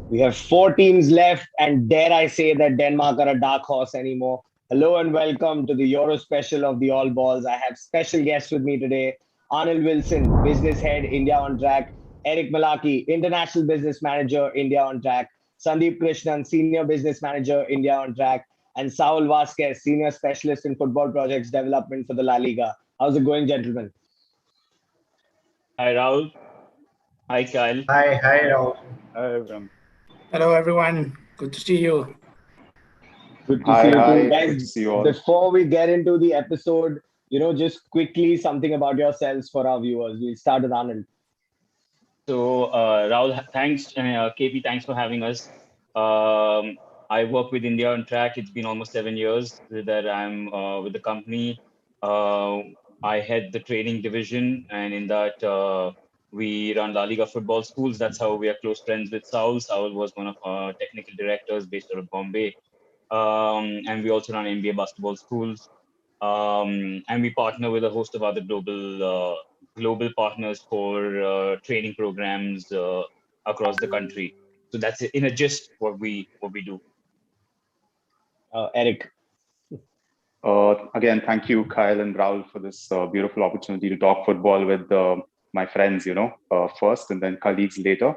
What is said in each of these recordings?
We have four teams left, and dare I say that Denmark are a dark horse anymore. Hello and welcome to the Euro special of the All Balls. I have special guests with me today. Arnold Wilson, Business Head, India on Track. Eric Malaki, International Business Manager, India on Track. Sandeep Krishnan, Senior Business Manager, India on Track. And Saul Vasquez, Senior Specialist in Football Projects Development for the La Liga. How's it going, gentlemen? Hi Rahul. Hi Kyle. Hi, Rahul. Hi, everyone. Hello, everyone. Good to see you. Good to see you too, Good to guys. see you all. Before we get into the episode, just quickly something about yourselves for our viewers. We'll start with Anand. So Rahul, thanks, KP, thanks for having us. I work with India on Track. It's been almost 7 years that I'm with the company. Uh, I head the training division, and in that we run La Liga football schools. That's how we are close friends with Saul. Saul was one of our technical directors based out of Bombay. And we also run NBA basketball schools. And we partner with a host of other global partners for training programs across the country. So that's in a gist what we do. Eric. Again, thank you, Kyle and Rahul, for this beautiful opportunity to talk football with my friends, first and then colleagues later.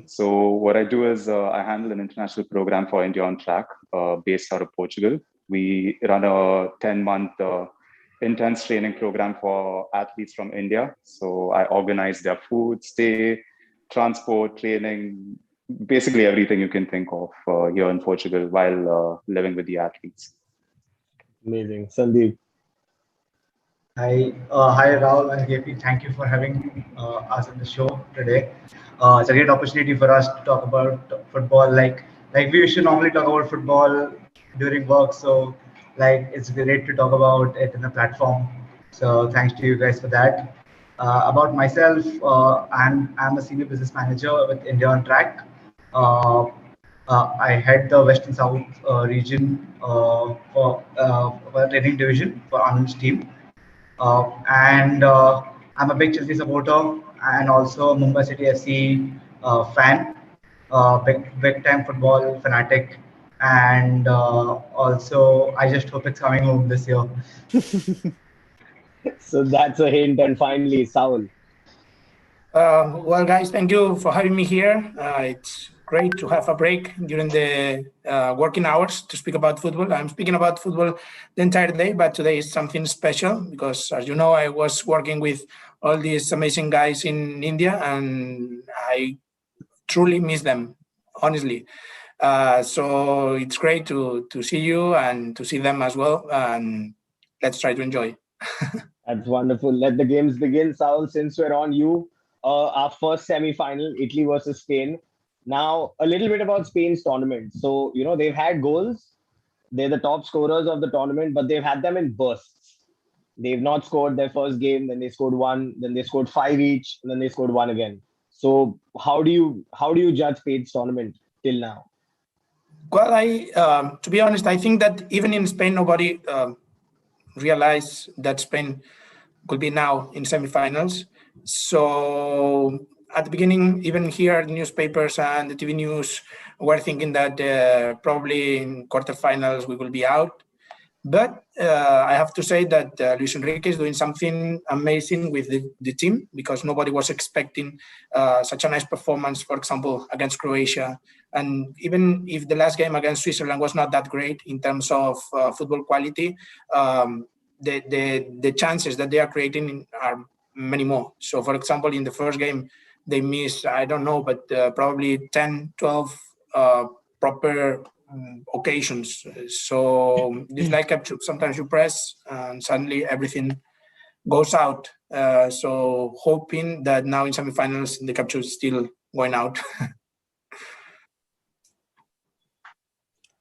So what I do is I handle an international program for India on Track based out of Portugal. We run a 10-month intense training program for athletes from India. So I organize their food, stay, transport, training, basically everything you can think of here in Portugal while living with the athletes. Amazing. Sandeep. Hi, Rahul and KP. Thank you for having us on the show today. It's a great opportunity for us to talk about football. Like we should normally talk about football during work, so it's great to talk about it in a platform. So thanks to you guys for that. About myself, I'm a senior business manager with India on Track. Uh, I head the West and South region for training division for Anand's team. And I'm a big Chelsea supporter and also a Mumbai City FC fan, big time football fanatic, and also I just hope it's coming home this year. So that's a hint. And finally, Saul. Well, guys, thank you for having me here. It's great to have a break during the working hours to speak about football. I'm speaking about football the entire day, but today is something special because, as you know, I was working with all these amazing guys in India, and I truly miss them, honestly. So it's great to see you and to see them as well, and let's try to enjoy. That's wonderful. Let the games begin. Saul, since we're on you, our first semi-final, Italy versus Spain. Now, a little bit about Spain's tournament. So, they've had goals. They're the top scorers of the tournament, but they've had them in bursts. They've not scored their first game, then they scored one, then they scored five each, and then they scored one again. So, how do you judge Spain's tournament till now? Well, to be honest, I think that even in Spain, nobody realized that Spain could be now in semifinals. So at the beginning, even here, the newspapers and the TV news were thinking that probably in quarterfinals we will be out. But I have to say that Luis Enrique is doing something amazing with the team because nobody was expecting such a nice performance, for example, against Croatia. And even if the last game against Switzerland was not that great in terms of football quality, the chances that they are creating are many more. So, for example, in the first game, they missed, I don't know, but probably 10, 12 proper occasions. So it's like sometimes you press and suddenly everything goes out. So hoping that now in semifinals the capture is still going out.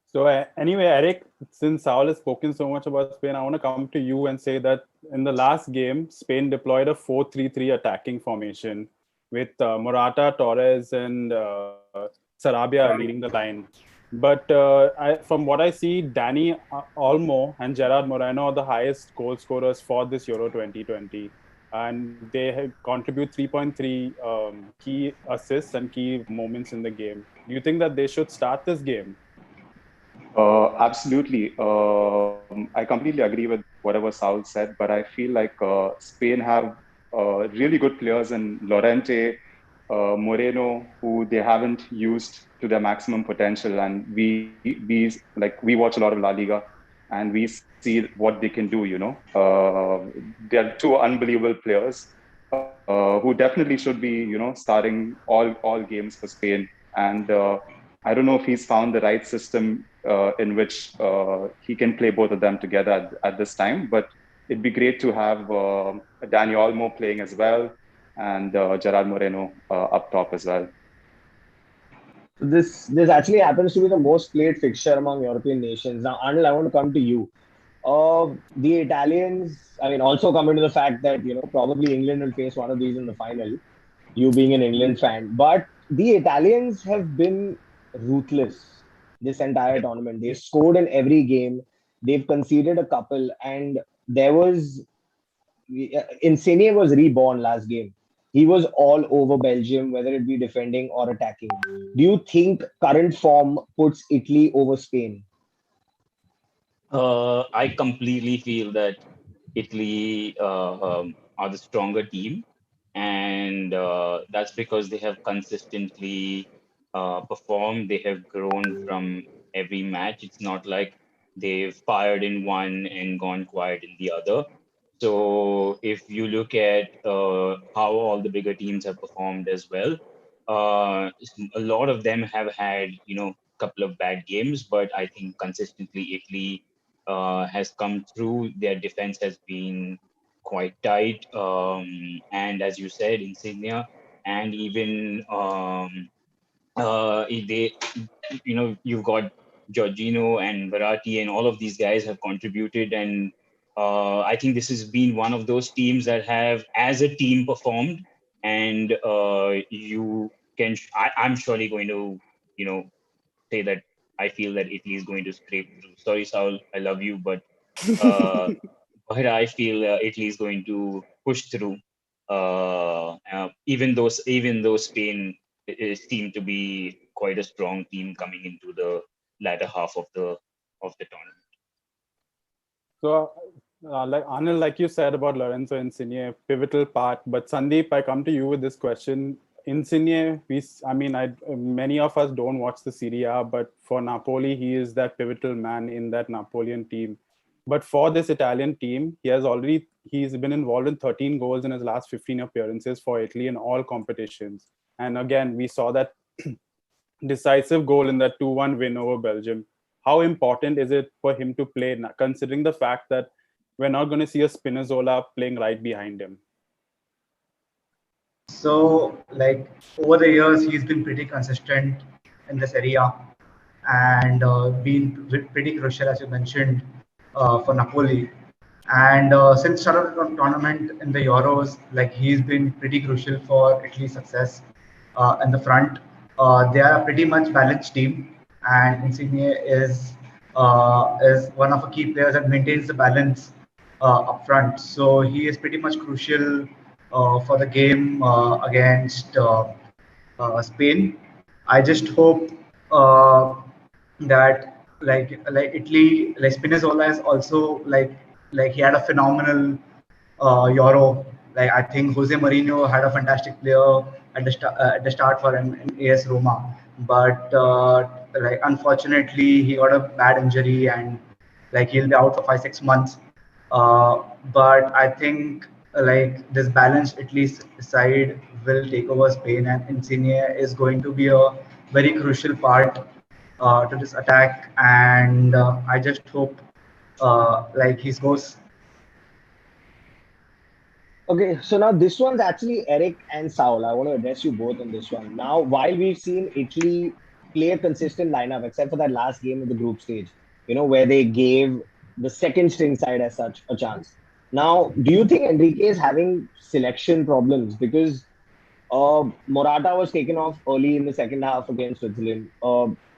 So anyway, Eric, since Saul has spoken so much about Spain, I want to come to you and say that in the last game, Spain deployed a 4-3-3 attacking formation with Morata, Torres, and Sarabia leading the line. But from what I see, Dani Olmo and Gerard Moreno are the highest goal scorers for this Euro 2020. And they contribute 3.3 key assists and key moments in the game. Do you think that they should start this game? Absolutely. I completely agree with whatever Saul said, but I feel like Spain have really good players in Lorente, Moreno, who they haven't used to their maximum potential. And we watch a lot of La Liga, and we see what they can do. They're two unbelievable players who definitely should be, starting all games for Spain. And I don't know if he's found the right system in which he can play both of them together at this time. But it'd be great to have Dani Olmo playing as well, and Gerard Moreno up top as well. This actually happens to be the most played fixture among European nations. Now, Anil, I want to come to you. The Italians, I mean, also come into the fact that, probably England will face one of these in the final, you being an England fan. But the Italians have been ruthless this entire tournament. They've scored in every game. They've conceded a couple. And there was, Insigne was reborn last game. He was all over Belgium, whether it be defending or attacking. Do you think current form puts Italy over Spain? I completely feel that Italy are the stronger team, and that's because they have consistently performed. They have grown from every match. It's not like they've fired in one and gone quiet in the other. So if you look at how all the bigger teams have performed as well, a lot of them have had, couple of bad games, but I think consistently Italy has come through. Their defense has been quite tight, and as you said, Insignia, and even they, you've got Jorginho and Verratti, and all of these guys have contributed. And I think this has been one of those teams that have, as a team, performed. And you can, I'm surely going to, say that I feel that Italy is going to scrape through. Sorry, Saul, I love you, but I feel Italy is going to push through. Even though Spain seem to be quite a strong team coming into the latter half of the tournament. So, like Anil, like you said about Lorenzo Insigne, pivotal part. But Sandeep, I come to you with this question. Insigne, many of us don't watch the Serie A, but for Napoli, he is that pivotal man in that Napoleon team. But for this Italian team, he's been involved in 13 goals in his last 15 appearances for Italy in all competitions. And again, we saw that decisive goal in that 2-1 win over Belgium. How important is it for him to play, considering the fact that we're not going to see a Spinazzola playing right behind him? So, like, over the years, he's been pretty consistent in this area and been pretty crucial, as you mentioned, for Napoli. And since start of the tournament in the Euros, like, he's been pretty crucial for Italy's success in the front. They are a pretty much balanced team, and Insigne is one of the key players that maintains the balance up front. So he is pretty much crucial for the game against Spain. I just hope that like Italy, like Spinazzola is also like he had a phenomenal Euro. Like, I think Jose Mourinho had a fantastic player at the start for him in AS Roma, but like, unfortunately he got a bad injury and like he'll be out for 5-6 months. But I think like this balanced Italy side will take over Spain, and Insigne is going to be a very crucial part to this attack. And I just hope like he goes. Okay, so now this one's actually Eric and Saul. I want to address you both on this one. Now, while we've seen Italy play a consistent lineup, except for that last game of the group stage, where they gave the second string side as such a chance. Now, do you think Enrique is having selection problems? Because Morata was taken off early in the second half against Switzerland.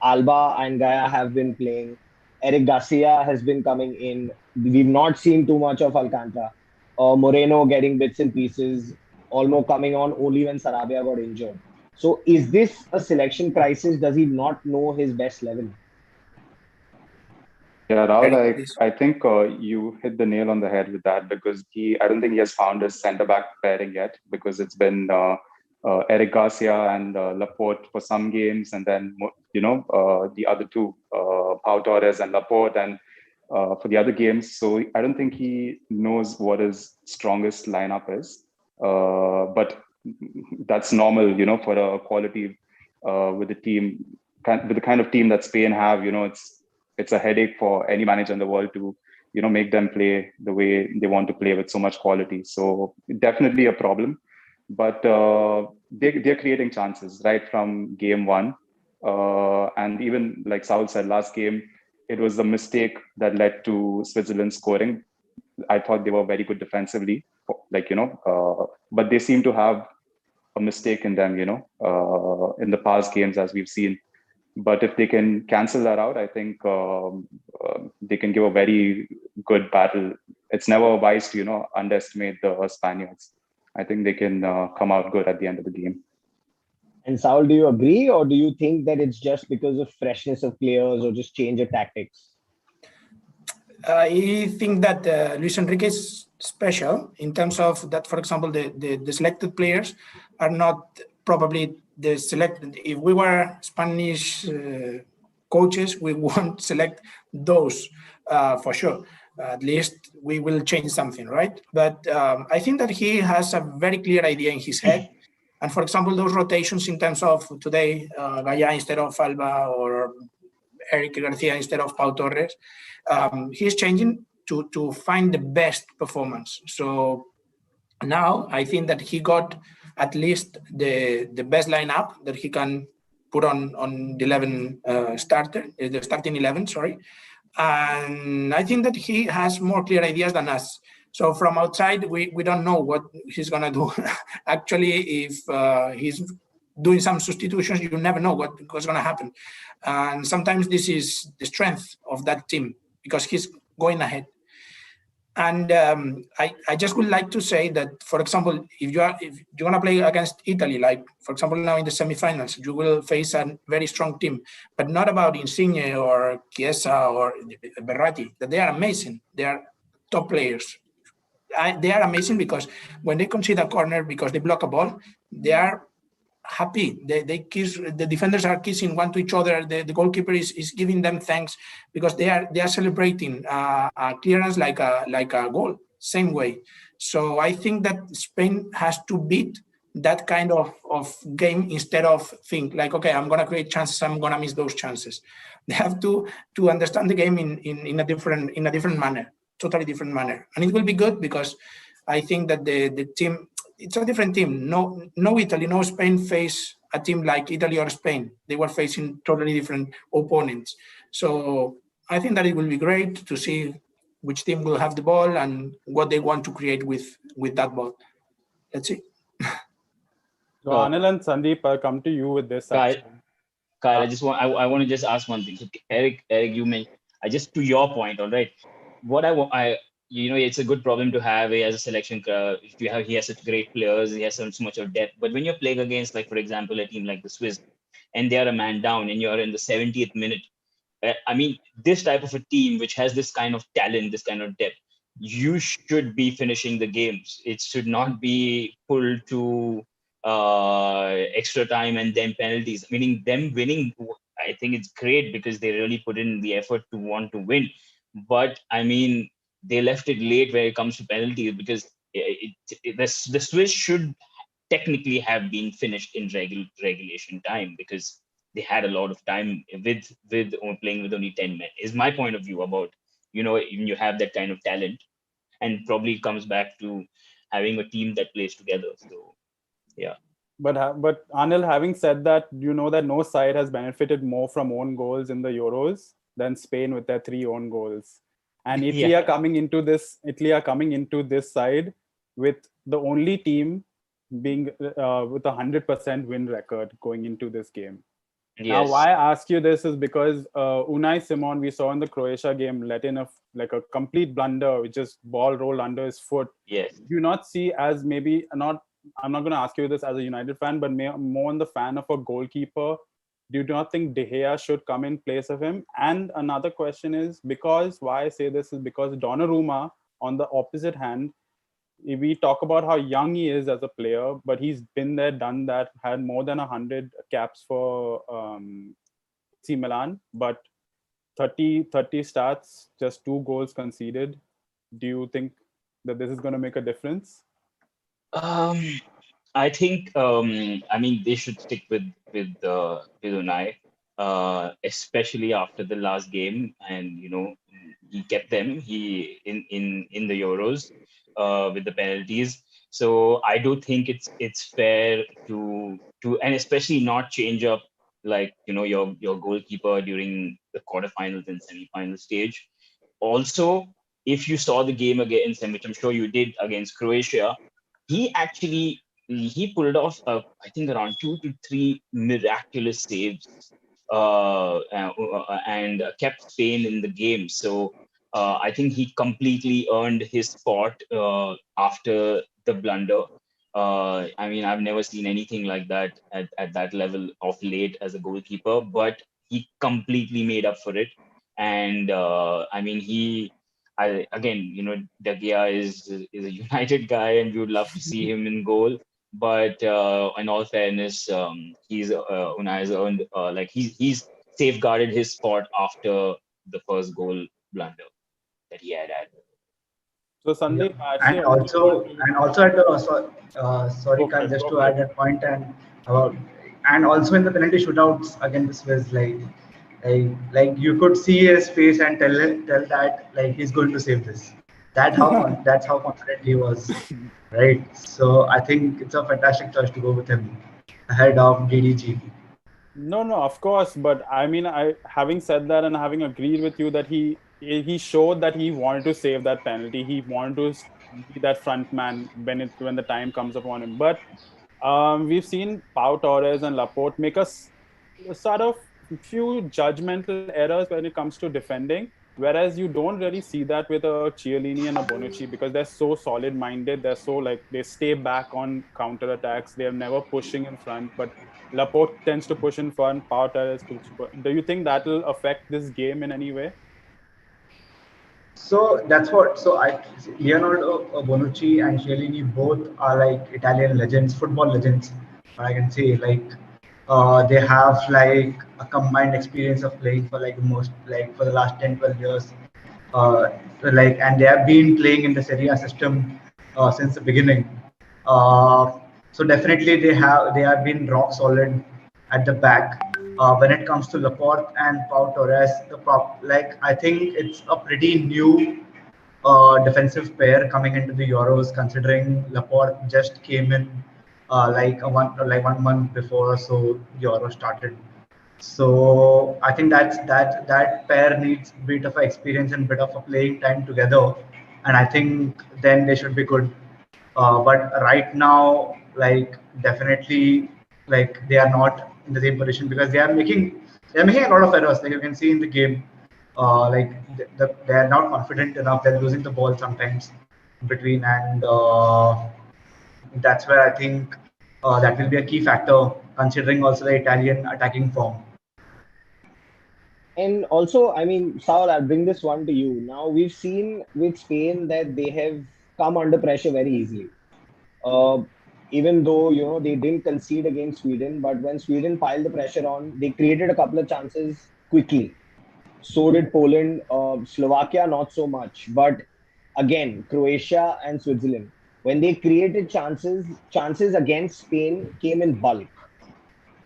Alba and Gaia have been playing. Eric Garcia has been coming in. We've not seen too much of Alcantara. Moreno getting bits and pieces, Olmo coming on only when Sarabia got injured. So is this a selection crisis? Does he not know his best 11? Yeah, Rahul, Eric, please. I think you hit the nail on the head with that because I don't think he has found his centre back pairing yet because it's been Eric Garcia and Laporte for some games, and then the other two, Pau Torres and Laporte, and for the other games. So I don't think he knows what his strongest lineup is, but that's normal, for a quality with the team, with the kind of team that Spain have. It's a headache for any manager in the world to make them play the way they want to play with so much quality. So definitely a problem, but they're creating chances right from game one, and even like Saul said, last game it was the mistake that led to Switzerland scoring. I thought they were very good defensively, but they seem to have a mistake in them, in the past games as we've seen. But if they can cancel that out, I think they can give a very good battle. It's never wise to, underestimate the Spaniards. I think they can come out good at the end of the game. And Saul, do you agree, or do you think that it's just because of freshness of players or just change of tactics? I think that Luis Enrique is special in terms of that, for example, the selected players are not probably the selected. If we were Spanish coaches, we won't select those for sure. At least we will change something, right? But I think that he has a very clear idea in his head. And for example, those rotations in terms of today, Gaya instead of Alba or Eric Garcia instead of Pau Torres, he's changing to find the best performance. So now I think that he got at least the best lineup that he can put on the 11 the starting 11, sorry. And I think that he has more clear ideas than us. So from outside, we don't know what he's going to do. Actually, if he's doing some substitutions, you never know what's going to happen. And sometimes this is the strength of that team because he's going ahead. And I just would like to say that, for example, if you want to play against Italy, like, for example, now in the semifinals, you will face a very strong team, but not about Insigne or Chiesa or Berratti, that they are amazing. They are top players. They are amazing because when they concede a corner because they block a ball, they are happy. They kiss. The defenders are kissing one to each other. The goalkeeper is giving them thanks because they are celebrating a clearance like a goal, same way. So I think that Spain has to beat that kind of game instead of think like, okay, I'm gonna create chances, I'm gonna miss those chances. They have to understand the game in a different manner, totally different manner, and it will be good because I think that the team, it's a different team. No Italy, no Spain face a team like Italy or Spain. They were facing totally different opponents. So I think that it will be great to see which team will have the ball and what they want to create with that ball. Let's see. So Anil and Sandeep, I'll come to you with this. Kyle, I want to just ask one thing. So Eric, you mentioned, just to your point, all right. What it's a good problem to have as a selection. He has such great players, he has so much of depth. But when you're playing against, like, for example, a team like the Swiss, and they are a man down, and you're in the 70th minute, this type of a team which has this kind of talent, this kind of depth, you should be finishing the games. It should not be pulled to extra time and then penalties. Meaning them winning, I think it's great because they really put in the effort to want to win. But they left it late when it comes to penalties because the Swiss should technically have been finished in regulation time because they had a lot of time with playing with only 10 men. Is my point of view about, you have that kind of talent, and probably it comes back to having a team that plays together. So, yeah. But Anil, having said that, that no side has benefited more from own goals in the Euros than Spain with their 3 own goals. And Italy are coming into this side with the only team being with a 100% win record going into this game. Yes. Now, why I ask you this is because Unai Simon, we saw in the Croatia game, let in a complete blunder, which just ball rolled under his foot. Yes. Do you not see as maybe not I'm not going to ask you this as a United fan, but more on the fan of a goalkeeper. Do you not think De Gea should come in place of him? And another question is, because why I say this is because Donnarumma, on the opposite hand, we talk about how young he is as a player, but he's been there, done that, had more than 100 caps for AC Milan, but 30 starts, just 2 goals conceded. Do you think that this is going to make a difference? I think I mean they should stick with Unai, especially after the last game, and he kept them in the Euros with the penalties. So I do think it's fair to and especially not change up like your goalkeeper during the quarterfinals and semi-final stage. Also, if you saw the game against, which I'm sure you did, against Croatia, he pulled off I think around 2 to 3 miraculous saves and kept Spain in the game. So I think he completely earned his spot after the blunder. I mean, I've never seen anything like that at that level of late as a goalkeeper, but he completely made up for it. And I mean, again, De Gea is a United guy, and we would love to see him in goal. But in all fairness, Unai has earned he's safeguarded his spot after the first goal blunder that he had. So Sandeep, and also at the sorry, Kyle, just to add a point and also in the penalty shootouts against Swiss, like you could see his face and tell that like he's going to save this. That's how confident he was, right? So I think it's a fantastic choice to go with him ahead of DDG. No, of course, but I mean, having said that and having agreed with you that he showed that he wanted to save that penalty. He wanted to be that front man when the time comes upon him. But we've seen Pau Torres and Laporte make us sort of few judgmental errors when it comes to defending, whereas you don't really see that with a Chiellini and a Bonucci because they're so solid-minded. They're so they stay back on counter-attacks. They're never pushing in front, but Laporte tends to push in front. Pau Torres. Do you think that will affect this game in any way? So that's what. So Leonardo Bonucci and Chiellini both are like Italian legends, football legends. I can say they have like a combined experience of playing for for the last 10-12 years. And they have been playing in the Serie A system since the beginning. So definitely they have been rock solid at the back. When it comes to Laporte and Pau Torres, I think it's a pretty new defensive pair coming into the Euros, considering Laporte just came in one month before so Euro started. So I think that pair needs a bit of experience and bit of a playing time together, and I think then they should be good. But right now, definitely, they are not in the same position because they are making a lot of errors. Like you can see in the game, they are not confident enough. They're losing the ball sometimes in between, and that's where I think that will be a key factor, considering also the Italian attacking form. And also, I mean, Saul, I'll bring this one to you. Now, we've seen with Spain that they have come under pressure very easily. Even though, they didn't concede against Sweden, but when Sweden piled the pressure on, they created a couple of chances quickly. So did Poland. Slovakia, not so much. But again, Croatia and Switzerland, when they created chances against Spain came in bulk.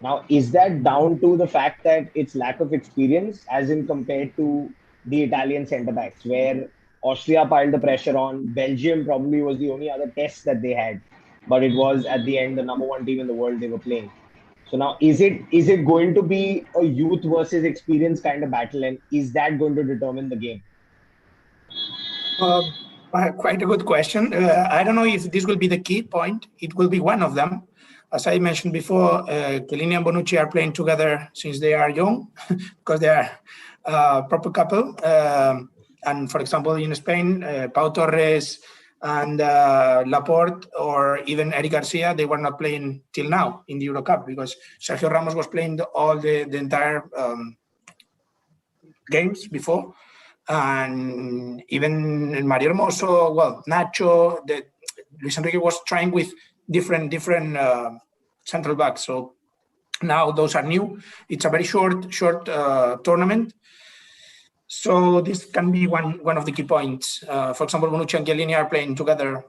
Now, is that down to the fact that it's lack of experience, as in compared to the Italian centre backs, where Austria piled the pressure on? Belgium probably was the only other test that they had, but it was at the end the number one team in the world they were playing. So now, is it going to be a youth versus experience kind of battle, and is that going to determine the game? Quite a good question. I don't know if this will be the key point. It will be one of them. As I mentioned before, Chiellini and Bonucci are playing together since they are young, because they are a proper couple. And for example, in Spain, Pau Torres and Laporte or even Eric Garcia, they were not playing till now in the Euro Cup because Sergio Ramos was playing the entire games before, and even Mario Hermoso, well, Nacho, Luis Enrique was trying with different central backs. So now those are new. It's a very short tournament. So this can be one of the key points. For example, Bonucci and Chiellini are playing together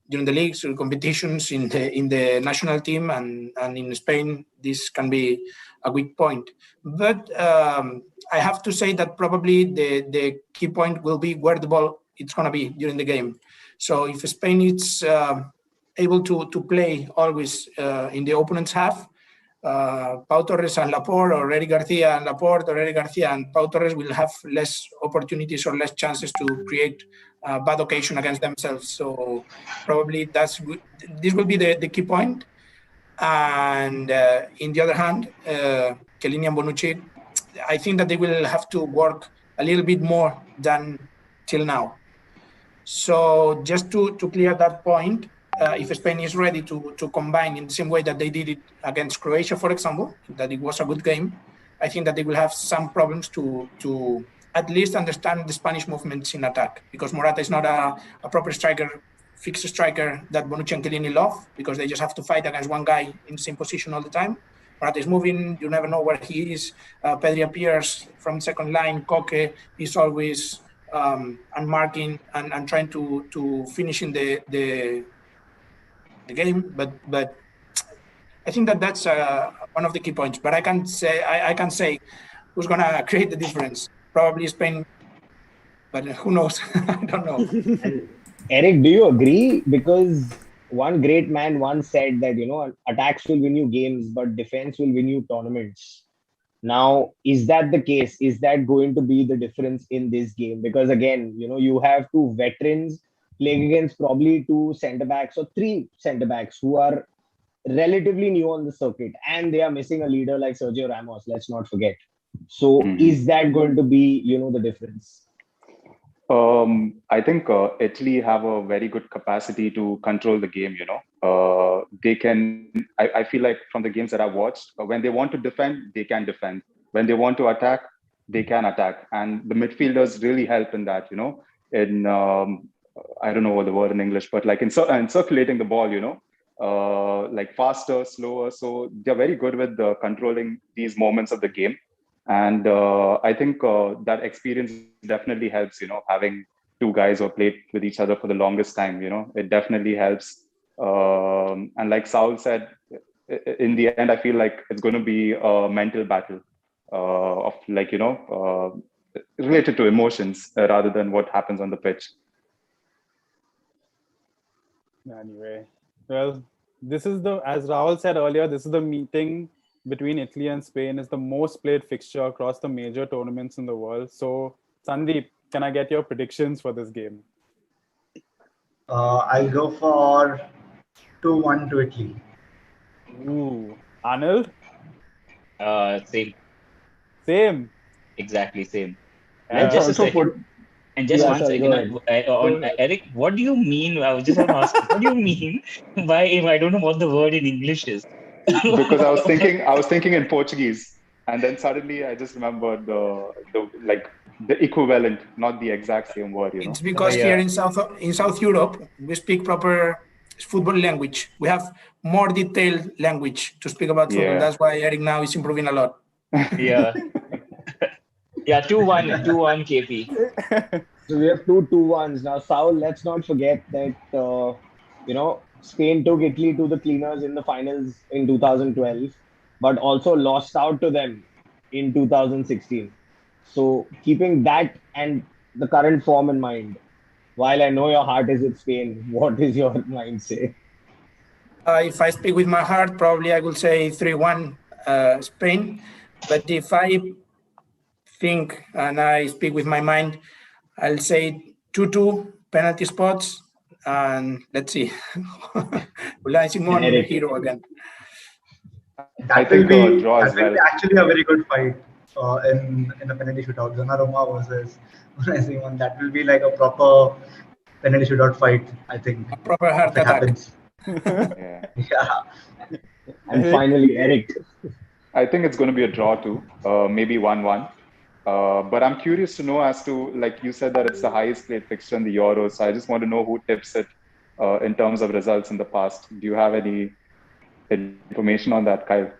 during the leagues or competitions in the national team, and in Spain this can be a weak point. But I have to say that probably the key point will be where the ball it's going to be during the game. So if Spain is able to play always in the opponent's half, Pau Torres and Laporte, or Eric Garcia and Laporte, or Eric Garcia and Pau Torres will have less opportunities or less chances to create bad occasion against themselves. So probably this will be the key point. And in the other hand, Chiellini and Bonucci, I think that they will have to work a little bit more than till now. So just to clear that point, if Spain is ready to combine in the same way that they did it against Croatia, for example, that it was a good game, I think that they will have some problems to at least understand the Spanish movements in attack, because Morata is not a proper striker, fixed striker that Bonucci and Chiellini love, because they just have to fight against one guy in the same position all the time. Morata is moving, you never know where he is. Pedri appears from second line, Koke is always unmarking and trying to finish in the game, but I think that's one of the key points. But I can't say who's gonna create the difference. Probably Spain, but who knows? I don't know. And Eric, do you agree? Because one great man once said that attacks will win you games, but defense will win you tournaments. Now, is that the case? Is that going to be the difference in this game? Because again, you have two veterans playing against probably two centre backs or three centre backs who are relatively new on the circuit, and they are missing a leader like Sergio Ramos. Let's not forget. So, is that going to be, the difference? I think Italy have a very good capacity to control the game. They can. I feel like from the games that I've watched, when they want to defend, they can defend. When they want to attack, they can attack, and the midfielders really help in that. In I don't know what the word in English, but like in circulating the ball. Like faster, slower. So they're very good with controlling these moments of the game. And I think that experience definitely helps, having two guys who played with each other for the longest time, it definitely helps. And like Saul said, in the end, I feel like it's going to be a mental battle of like, related to emotions rather than what happens on the pitch. Anyway, well, this is as Rahul said earlier, this is the meeting between Italy and Spain is the most played fixture across the major tournaments in the world. So, Sandeep, can I get your predictions for this game? I'll go for 2-1 to Italy. Ooh. Anil? Same. Exactly same. And just a second. And just one second, Eric, what do you mean? I was just going to ask, what do you mean by I don't know what the word in English is? Because I was thinking in Portuguese, and then suddenly I just remembered the equivalent, not the exact same word. It's because here in South Europe we speak proper football language. We have more detailed language to speak about football. That's why Eric now is improving a lot. Yeah. Yeah, 2-1 KP. So we have 2-1s now. Saul, let's not forget that Spain took Italy to the cleaners in the finals in 2012, but also lost out to them in 2016. So keeping that and the current form in mind, while I know your heart is with Spain, what is your mind say? If I speak with my heart, probably I will say 3-1 Spain. But if I think and I speak with my mind, I'll say 2-2 penalty spots. And let's see. Ulai Simon, hero again. That will be actually a very good fight in the penalty shootout. Donnarumma versus Ulai Simon. That will be like a proper Kennedy should not fight, I think. A proper heart If it attack. happens. Yeah. Yeah. And finally, Eric. I think it's going to be a draw too, maybe 1-1. But I'm curious to know as to, like you said, that it's the highest played fixture in the Euros. So I just want to know who tips it in terms of results in the past. Do you have any information on that, Kyle?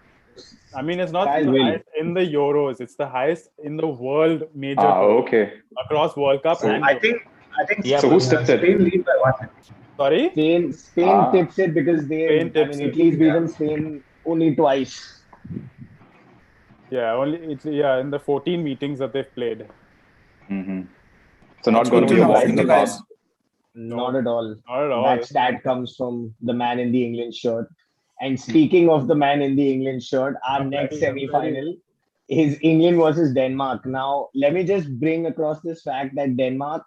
I mean, it's not Kyle the will. highest in the Euros. It's the highest in the world major Okay. across World Cup So and I think Yeah, So who's tipped it? Spain lead by 1. sorry. Spain tips it because Spain tips it. Italy's beaten Spain only twice. Yeah, in the 14 meetings that they've played. Mm-hmm. So not It's going to good be to a know. walk Thank in the you, park. guys. Not at all. Not at all. That stat comes from the man in the England shirt. And speaking of the man in the England shirt, our next semi-final is England versus Denmark. Now, let me just bring across this fact that Denmark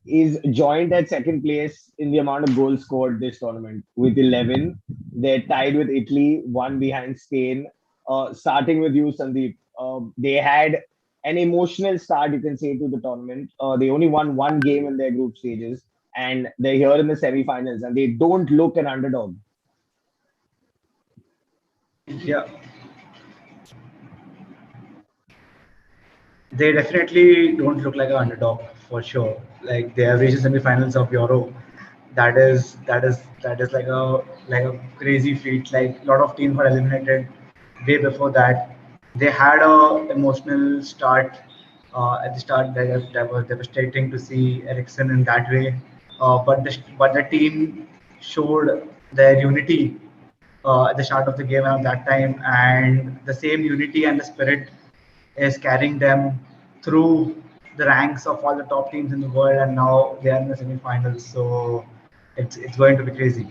is joined at second place in the amount of goals scored this tournament with 11. They're tied with Italy, one behind Spain. Starting with you, Sandeep, they had an emotional start, you can say, to the tournament. They only won one game in their group stages, and they're here in the semi-finals, and they don't look an underdog. Yeah. They definitely don't look like an underdog for sure. Like they have reached the semi-finals of Euro. That is like a crazy feat. Like a lot of teams were eliminated way before that. They had a emotional start at the start that was devastating to see Ericsson in that way. But the team showed their unity at the start of the game at that time, and the same unity and the spirit is carrying them through the ranks of all the top teams in the world, and now they are in the semi-finals. So it's going to be crazy.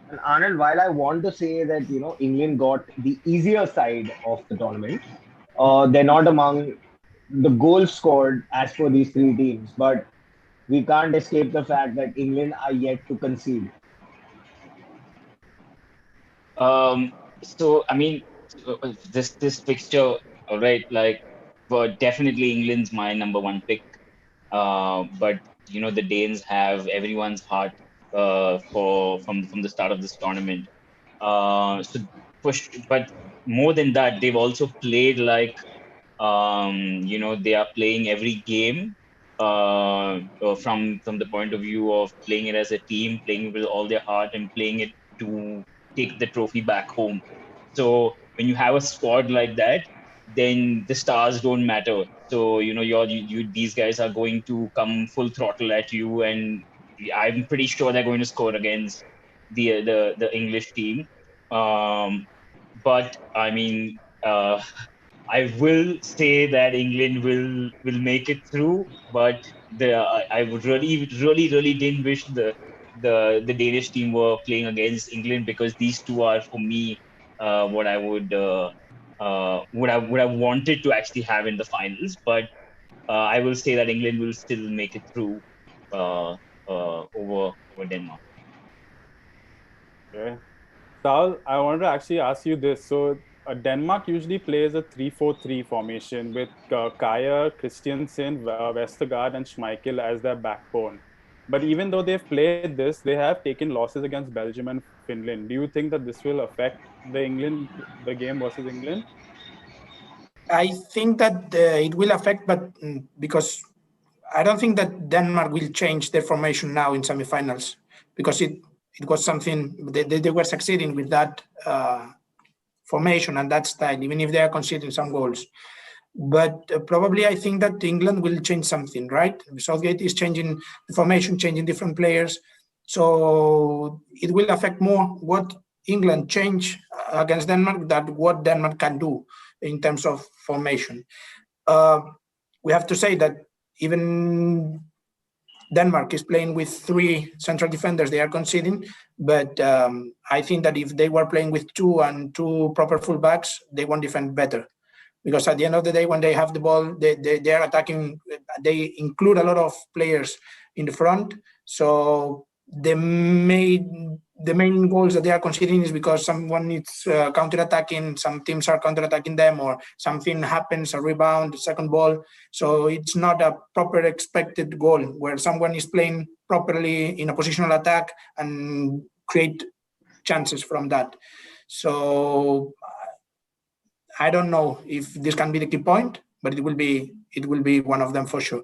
And Arnold, while I want to say that England got the easier side of the tournament, they're not among the goals scored as per these three teams. But we can't escape the fact that England are yet to concede. So I mean, this fixture, all right, like, but definitely England's my number one pick. But the Danes have everyone's heart from the start of this tournament. So but more than that, they've also played like they are playing every game from the point of view of playing it as a team, playing with all their heart, and playing it to take the trophy back home. So when you have a squad like that, then the stars don't matter. So these guys are going to come full throttle at you, and I'm pretty sure they're going to score against the English team. But I mean, I will say that England will make it through, but I would really didn't wish the Danish team were playing against England, because these two are for me what I would have wanted to actually have in the finals. But I will say that England will still make it through over Denmark. Okay. Sal, I wanted to actually ask you this. So Denmark usually plays a 3-4-3 formation with Kaya, Christiansen, Vestergaard, and Schmeichel as their backbone. But even though they've played this, they have taken losses against Belgium and Finland. Do you think that this will affect the game versus England? I think that it will affect, but because I don't think that Denmark will change their formation now in semifinals, because it was something they were succeeding with that formation and that style, even if they are conceding some goals. But probably I think that England will change something, right? Southgate is changing the formation, changing different players. So it will affect more what England change against Denmark than what Denmark can do in terms of formation. We have to say that even Denmark is playing with 3 central defenders. They are conceding, but I think that if they were playing with 2 and 2 proper fullbacks, they won't defend better. Because at the end of the day, when they have the ball, they are attacking. They include a lot of players in the front, so they may the main goals that they are conceding is because someone is counter-attacking, some teams are counter-attacking them, or something happens, a rebound, second ball. So it's not a proper expected goal where someone is playing properly in a positional attack and create chances from that. So I don't know if this can be the key point, but it will be one of them for sure.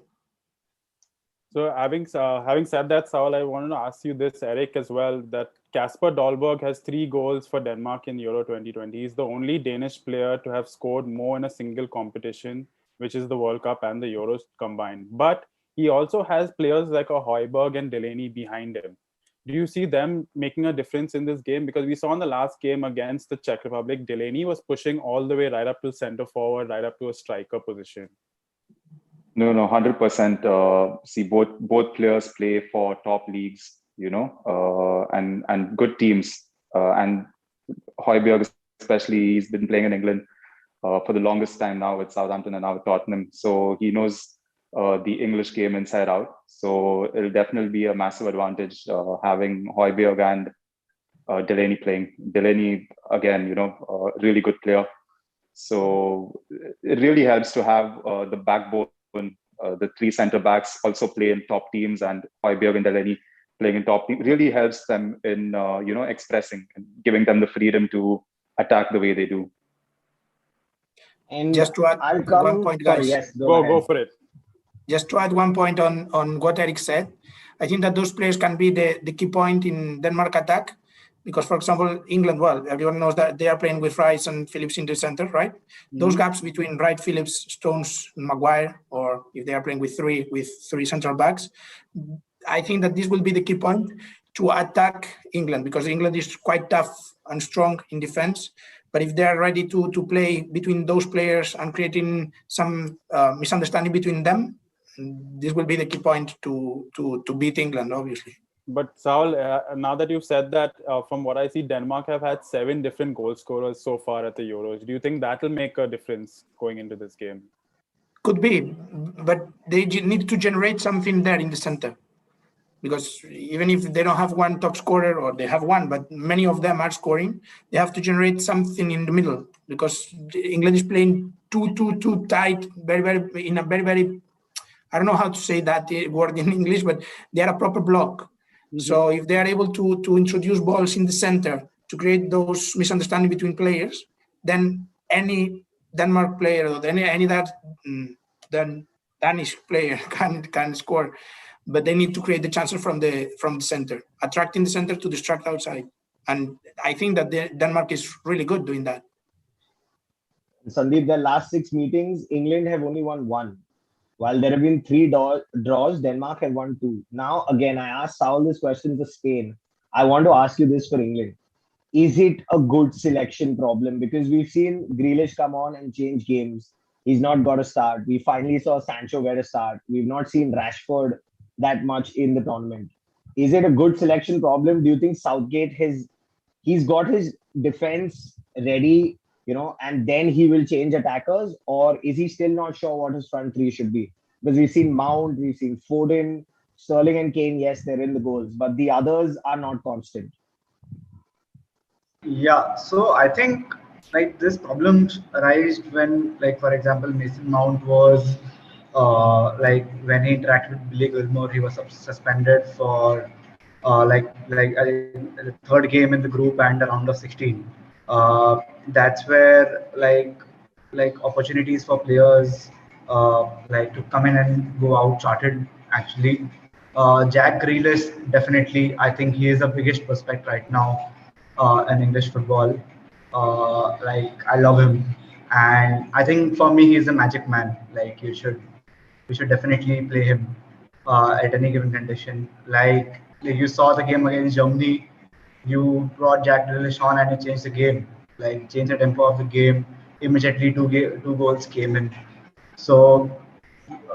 So having said that, Saul, I wanted to ask you this, Eric, as well, that Kasper Dolberg has 3 goals for Denmark in Euro 2020. He's the only Danish player to have scored more in a single competition, which is the World Cup and the Euros combined. But he also has players like a Højbjerg and Delaney behind him. Do you see them making a difference in this game? Because we saw in the last game against the Czech Republic, Delaney was pushing all the way right up to center forward, right up to a striker position. No, 100%. See, both players play for top leagues, and good teams. And Højbjerg, especially, he's been playing in England for the longest time now with Southampton and now with Tottenham. So he knows the English game inside out. So it'll definitely be a massive advantage having Højbjerg and Delaney playing. Delaney, again, a really good player. So it really helps to have the backbone. The 3 center backs also play in top teams, and Højbjerg and Delaney playing in top teams really helps them in expressing and giving them the freedom to attack the way they do. And just to add one point, guys. Yes, go for it. Just to add one point on what Eric said, I think that those players can be the key point in Denmark attack. Because, for example, England, well, everyone knows that they are playing with Rice and Phillips in the center, right? Mm-hmm. Those gaps between Wright, Phillips, Stones, and Maguire, or if they are playing with three central backs, I think that this will be the key point to attack England, because England is quite tough and strong in defense. But if they are ready to play between those players and creating some misunderstanding between them, this will be the key point to beat England, obviously. But Saul, now that you've said that, from what I see, Denmark have had 7 different goal scorers so far at the Euros. Do you think that will make a difference going into this game? Could be, but they need to generate something there in the center. Because even if they don't have one top scorer, or they have one, but many of them are scoring, they have to generate something in the middle. Because England is playing too tight, very, I don't know how to say that word in English, but they are a proper block. So if they are able to introduce balls in the center to create those misunderstandings between players, then any Denmark player or any Danish player can score. But they need to create the chances from the center, attracting the center to distract outside. And I think that Denmark is really good doing that. Sandeep, the last 6 meetings, England have only won 1. While there have been 3 draws, Denmark have won 2. Now, again, I asked Saul this question for Spain. I want to ask you this for England. Is it a good selection problem? Because we've seen Grealish come on and change games. He's not got a start. We finally saw Sancho get a start. We've not seen Rashford that much in the tournament. Is it a good selection problem? Do you think Southgate he's got his defense ready, and then he will change attackers? Or is he still not sure what his front 3 should be? Because we've seen Mount, we've seen Foden, Sterling and Kane, yes, they're in the goals, but the others are not constant. Yeah, so I think this problem arose when, for example, Mason Mount was when he interacted with Billy Gilmore, he was suspended for the 3rd game in the group and the round of 16. That's where opportunities for players to come in and go out charted actually. Jack Grealish, definitely, I think he is the biggest prospect right now in English football. I love him, and I think for me he's a magic man. You should definitely play him at any given condition. You saw the game against Germany, you brought Jack Grealish on and he changed the game, changed the tempo of the game. Immediately, two goals came in. So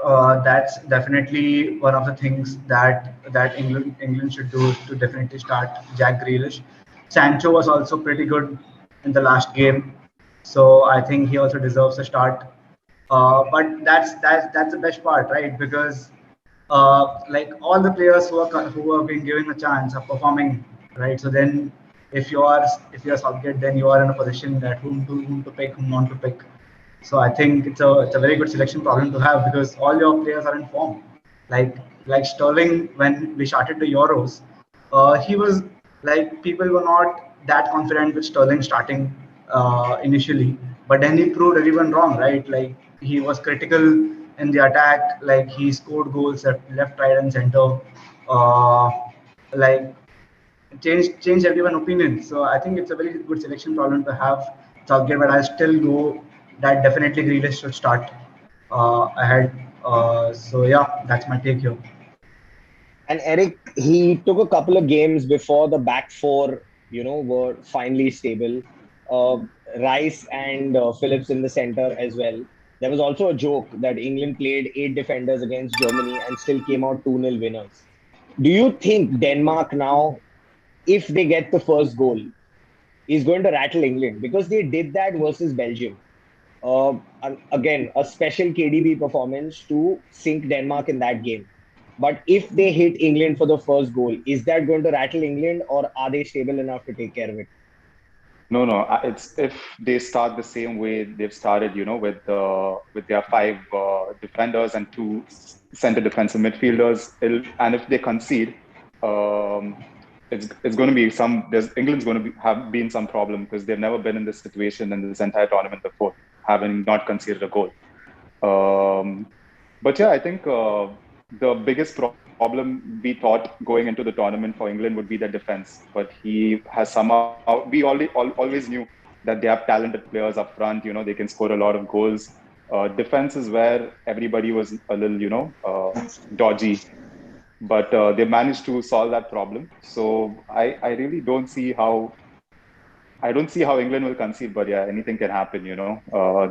that's definitely one of the things that England should do, to definitely start Jack Grealish. Sancho was also pretty good in the last game, so I think he also deserves a start. But that's the best part, right? Because all the players who are being given a chance are performing right? So then, if you're Southgate, then you are in a position that whom to pick, whom not to pick. So I think it's a very good selection problem to have because all your players are in form. Like like Sterling, when we started the Euros, he was like people were not that confident with Sterling starting initially, but then he proved everyone wrong, right? Like he was critical in the attack, like he scored goals at left, right, and center. Uh, like change everyone opinion. So I think it's a very good selection problem to have Southgate, but I still go that definitely Grealish should start ahead. So yeah, that's my take here. And Eric, he took a couple of games before the back four, were finally stable. Uh, Rice and Phillips in the center as well. There was also a joke that England played 8 defenders against Germany and still came out 2-0 winners. Do you think Denmark now, if they get the first goal, is going to rattle England? Because they did that versus Belgium. Again, a special KDB performance to sink Denmark in that game. But if they hit England for the first goal, is that going to rattle England or are they stable enough to take care of it? No, no. It's if they start the same way they've started, with their five defenders and two center defensive midfielders, and if they concede, um, it's going to be England's going to have been some problem because they've never been in this situation in this entire tournament before, having not conceded a goal. But yeah, I think the biggest problem we thought going into the tournament for England would be the defense. But he has somehow, we always knew that they have talented players up front. They can score a lot of goals. Defense is where everybody was a little, dodgy. But they managed to solve that problem. So I really don't see how. I don't see how England will concede, but yeah, anything can happen.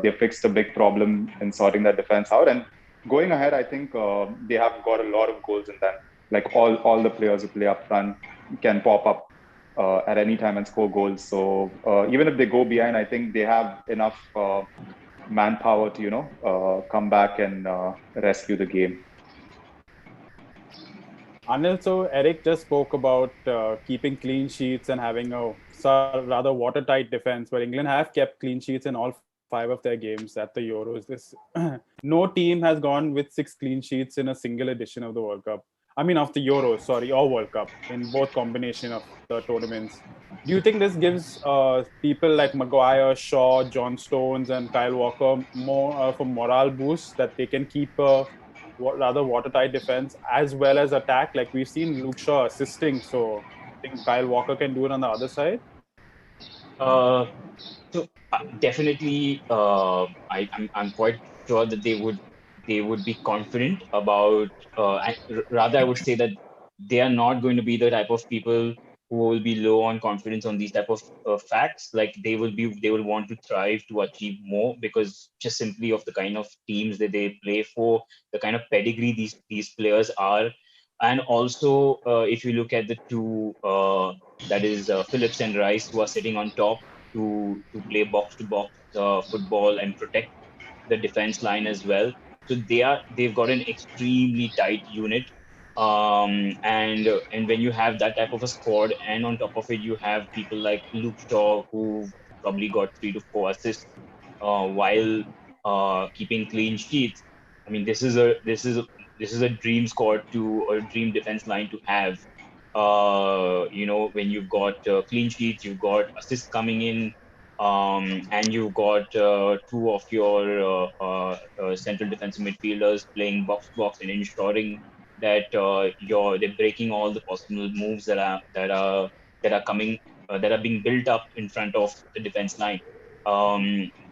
They fixed a big problem in sorting that defense out, and going ahead, I think they have got a lot of goals in them. Like all the players who play up front can pop up at any time and score goals. So even if they go behind, I think they have enough manpower to come back and rescue the game. Anil, so Eric just spoke about keeping clean sheets and having a rather watertight defense, but England have kept clean sheets in all 5 of their games at the Euros. No team has gone with 6 clean sheets in a single edition of the World Cup. I mean, of the Euros, sorry, or World Cup, in both combination of the tournaments. Do you think this gives people like Maguire, Shaw, John Stones, and Kyle Walker more of a morale boost that they can keep a rather watertight defense as well as attack? Like we've seen Luke Shaw assisting, so I think Kyle Walker can do it on the other side. So definitely, I'm quite sure that they would be confident about. Rather, I would say that they are not going to be the type of people who will be low on confidence on these type of facts. Like they will want to thrive to achieve more because just simply of the kind of teams that they play for, the kind of pedigree these players are, and also if you look at the two, that is Phillips and Rice, who are sitting on top to play box to box football and protect the defense line as well. So they've got an extremely tight unit. And when you have that type of a squad, and on top of it you have people like Luke Shaw, who probably got 3 to 4 assists while keeping clean sheets. I mean, this is a dream squad or a dream defense line to have. When you've got clean sheets, you've got assists coming in, and you've got 2 of your central defensive midfielders playing box to box and ensuring that they're breaking all the possible moves that are coming that are being built up in front of the defense line.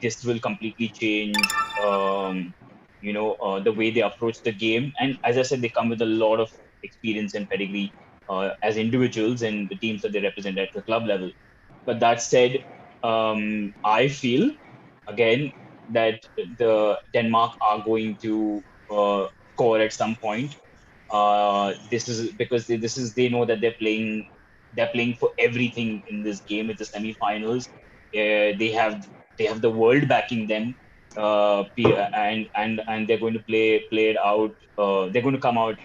This will completely change the way they approach the game. And as I said, they come with a lot of experience and pedigree as individuals and the teams that they represent at the club level. But that said, I feel again that the Denmark are going to score at some point. This is because they know that they're playing for everything in this game. It's the semi-finals. They have the world backing them, and they're going to play it out. They're going to come out,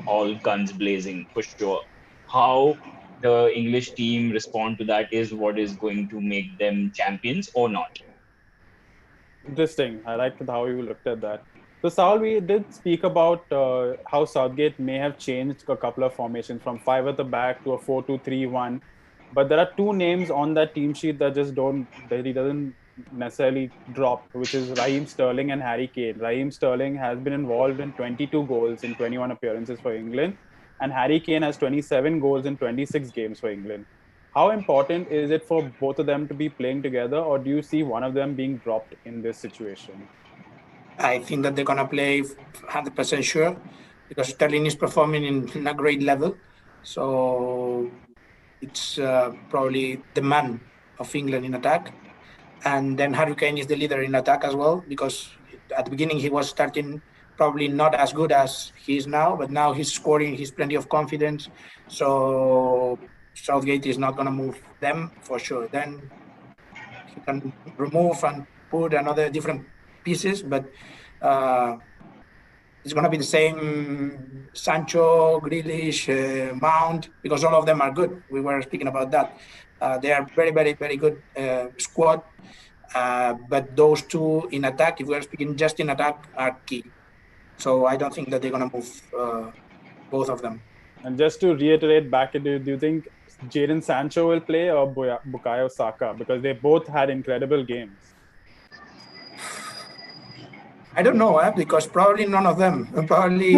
all guns blazing for sure. How the English team respond to that is what is going to make them champions or not. Interesting. I liked how you looked at that. So, Saul, we did speak about how Southgate may have changed a couple of formations from 5 at the back to a 4-2-3-1. But there are two names on that team sheet that he doesn't necessarily drop, which is Raheem Sterling and Harry Kane. Raheem Sterling has been involved in 22 goals in 21 appearances for England, and Harry Kane has 27 goals in 26 games for England. How important is it for both of them to be playing together, or do you see one of them being dropped in this situation? I think that they're going to play 100% sure because Sterling is performing in a great level. So it's probably the man of England in attack. And then Harry Kane is the leader in attack as well, because at the beginning he was starting probably not as good as he is now, but now he's scoring, he's plenty of confidence. So Southgate is not going to move them for sure. Then he can remove and put another different pieces, but it's going to be the same Sancho, Grealish, Mount, because all of them are good. We were speaking about that. They are very, very, very good squad. But those two in attack, if we are speaking just in attack, are key. So I don't think that they're going to move both of them. And just to reiterate back, do you think Jadon Sancho will play or Bukayo Saka? Because they both had incredible games. I don't know, because probably none of them. Probably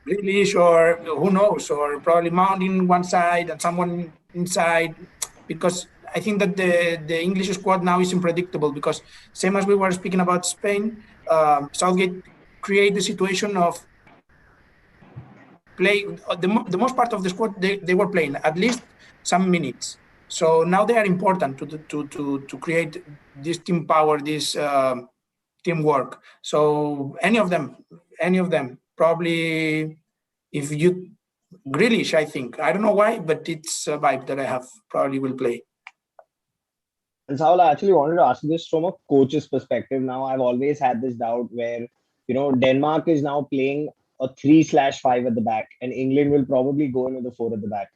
Grealish or who knows, or probably Mount in one side and someone inside. Because I think that the English squad now is unpredictable, because same as we were speaking about Spain, Southgate create the situation of play the most part of the squad they were playing at least some minutes. So now they are important to create this team power, this teamwork. So any of them, probably if you Grealish, I think. I don't know why, but it's a vibe that I have. Probably will play. And Saul, I actually wanted to ask you this from a coach's perspective. Now, I've always had this doubt where, Denmark is now playing a 3/5 at the back, and England will probably go in with the 4 at the back.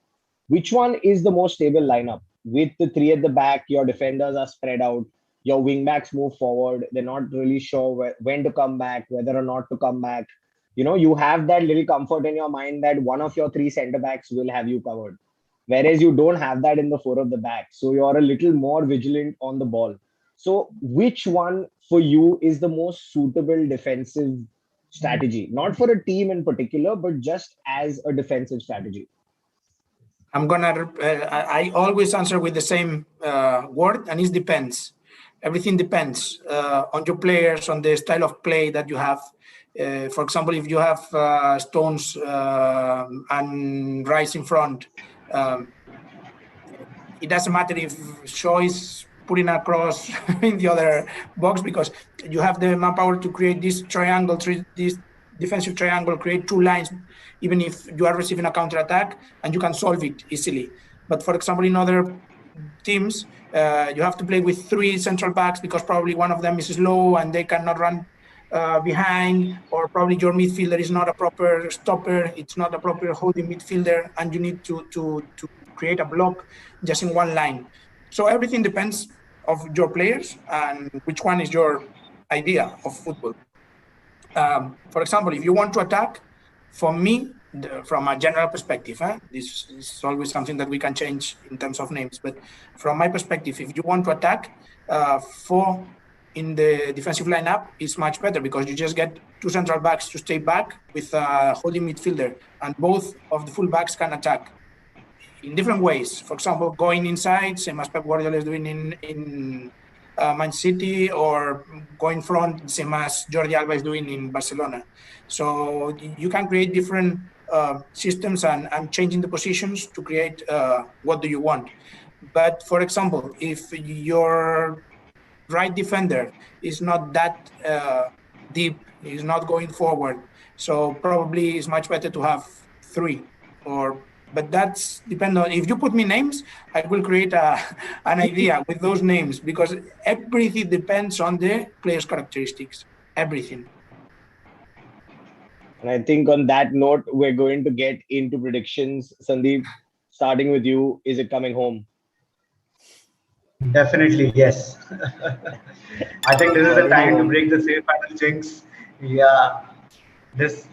Which one is the most stable lineup? With the 3 at the back, your defenders are spread out. Your wingbacks move forward. They're not really sure when to come back, whether or not to come back. You have that little comfort in your mind that one of your 3 centre backs will have you covered. Whereas you don't have that in the 4 of the back. So you're a little more vigilant on the ball. So which one for you is the most suitable defensive strategy? Not for a team in particular, but just as a defensive strategy. I always answer with the same word, and it depends. Everything depends on your players, on the style of play that you have. For example, if you have Stones and Rice in front, it doesn't matter if Shaw is putting a cross in the other box, because you have the manpower to create this triangle, this defensive triangle, create 2 lines, even if you are receiving a counter attack, and you can solve it easily. But for example, in other teams, you have to play with 3 central backs, because probably one of them is slow and they cannot run behind, or probably your midfielder is not a proper stopper, it's not a proper holding midfielder, and you need to create a block just in one line. So everything depends of your players and which one is your idea of football. For example, if you want to attack, for me, from a general perspective, this is always something that we can change in terms of names, but from my perspective, if you want to attack, 4 in the defensive lineup is much better, because you just get 2 central backs to stay back with a holding midfielder, and both of the full backs can attack in different ways. For example, going inside, same as Pep Guardiola is doing in Man City, or going front, same as Jordi Alba is doing in Barcelona. So you can create different systems and changing the positions to create what do you want. But for example, if your right defender is not that deep, is not going forward, so probably it's much better to have 3 but that's depend on, if you put me names, I will create an idea with those names, because everything depends on the player's characteristics, everything. And I think on that note, we're going to get into predictions, Sandeep. starting with you, is it coming home? Definitely, yes. I think this is the Already time to home. break the semi-final jinx. Yeah, this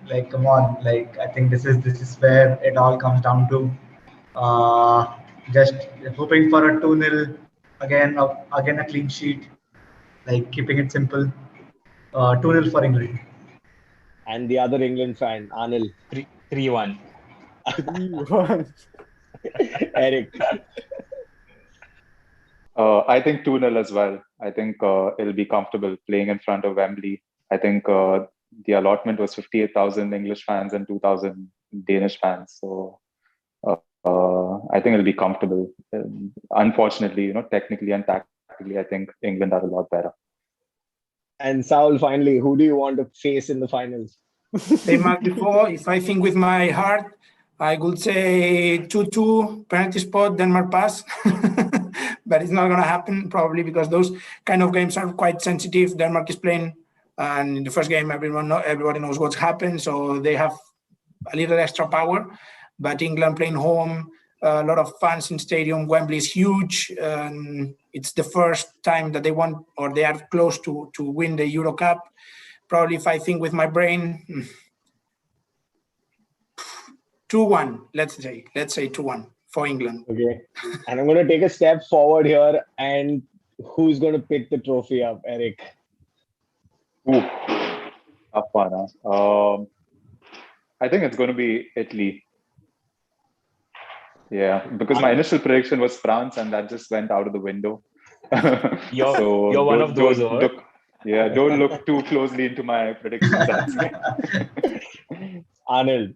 like come on, like I think this is where it all comes down to. Uh, just hoping for a 2-0 again, again a clean sheet, like keeping it simple. 2-0 for England. And the other England fan, Anil. 3-1. 3-1. Eric. I think 2-0 as well. I think it'll be comfortable playing in front of Wembley. I think the allotment was 58,000 English fans and 2,000 Danish fans. So I think it'll be comfortable. Unfortunately, technically and tactically, I think England are a lot better. And Saul, finally, who do you want to face in the finals? Same as before, if I think with my heart, I would say 2-2, penalty spot, Denmark pass. But it's not going to happen, probably because those kind of games are quite sensitive. Denmark is playing, and in the first game, everybody knows what's happened, so they have a little extra power. But England playing home, a lot of fans in stadium. Wembley is huge. It's the first time that they want, or they are close to win the Euro Cup. Probably, if I think with my brain, 2-1. Let's say 2-1 for England. Okay. And I'm going to take a step forward here. And who's going to pick the trophy up, Eric? Ooh, tough one, huh? I think it's going to be Italy. Yeah, because my initial prediction was France, and that just went out of the window. You're one of those, or? Don't look too closely into my predictions. Arnold.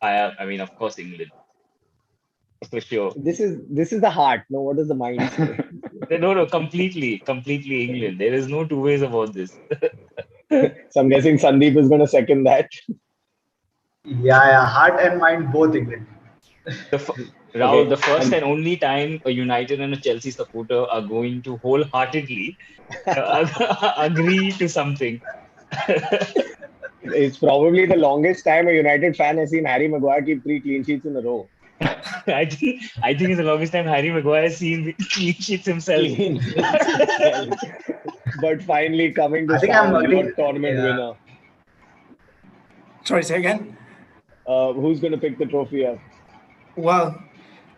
I mean, of course, England. For sure. This is the heart. No, what does the mind say? No, completely England. There is no two ways about this. So I'm guessing Sandeep is going to second that. Yeah, heart and mind both England. Rahul, the first and only time a United and a Chelsea supporter are going to wholeheartedly agree to something. It's probably the longest time a United fan has seen Harry Maguire keep 3 clean sheets in a row. I think it's the longest time Harry Maguire has seen clean sheets himself. But finally coming to your tournament winner. Sorry, say again? Who's going to pick the trophy up? Well,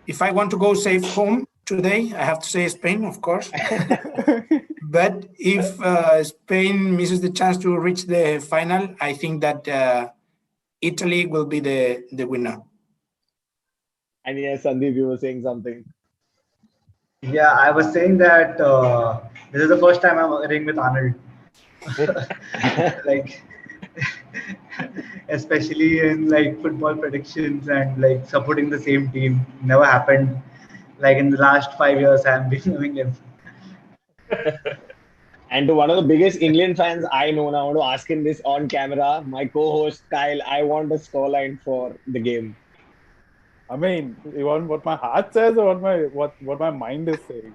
if I want to go safe home today, I have to say Spain, of course. But if Spain misses the chance to reach the final, I think that Italy will be the winner. And yes, Sandeep, you were saying something. Yeah, I was saying that this is the first time I'm agreeing with Arnold. Like, especially in like football predictions and like supporting the same team. Never happened. Like in the last 5 years, I've been knowing him. And to one of the biggest England fans I know, and I want to ask him this on camera, my co-host Kyle, I want a scoreline for the game. I mean, you want what my heart says or what my mind is saying?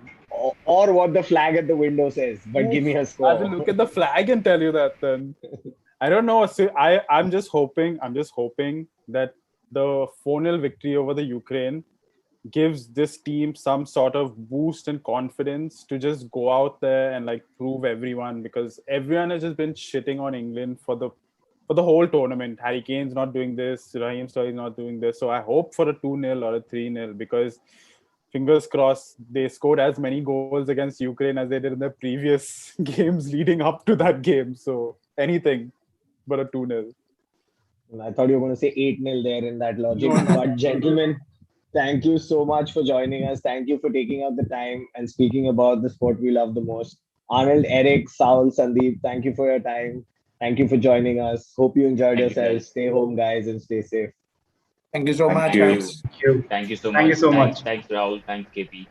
Or what the flag at the window says, but give me a score. I will look at the flag and tell you that then. I don't know. I'm just hoping that the 4-0 victory over the Ukraine gives this team some sort of boost and confidence to just go out there and like prove everyone, because everyone has just been shitting on England for the whole tournament. Harry Kane's not doing this, Raheem Sterling's not doing this. So I hope for a 2-0 or a 3-0, because fingers crossed they scored as many goals against Ukraine as they did in the previous games leading up to that game. So anything but a 2-0. I thought you were going to say 8-0 there in that logic. But gentlemen, thank you so much for joining us. Thank you for taking out the time and speaking about the sport we love the most. Arnold, Eric, Saul, Sandeep, thank you for your time. Thank you for joining us. Hope you enjoyed yourselves. Stay home, guys, and stay safe. Thank you so much. Thank you. Thank you. Thank you so much. Thank you so much. Thanks, Rahul. Thanks, KP.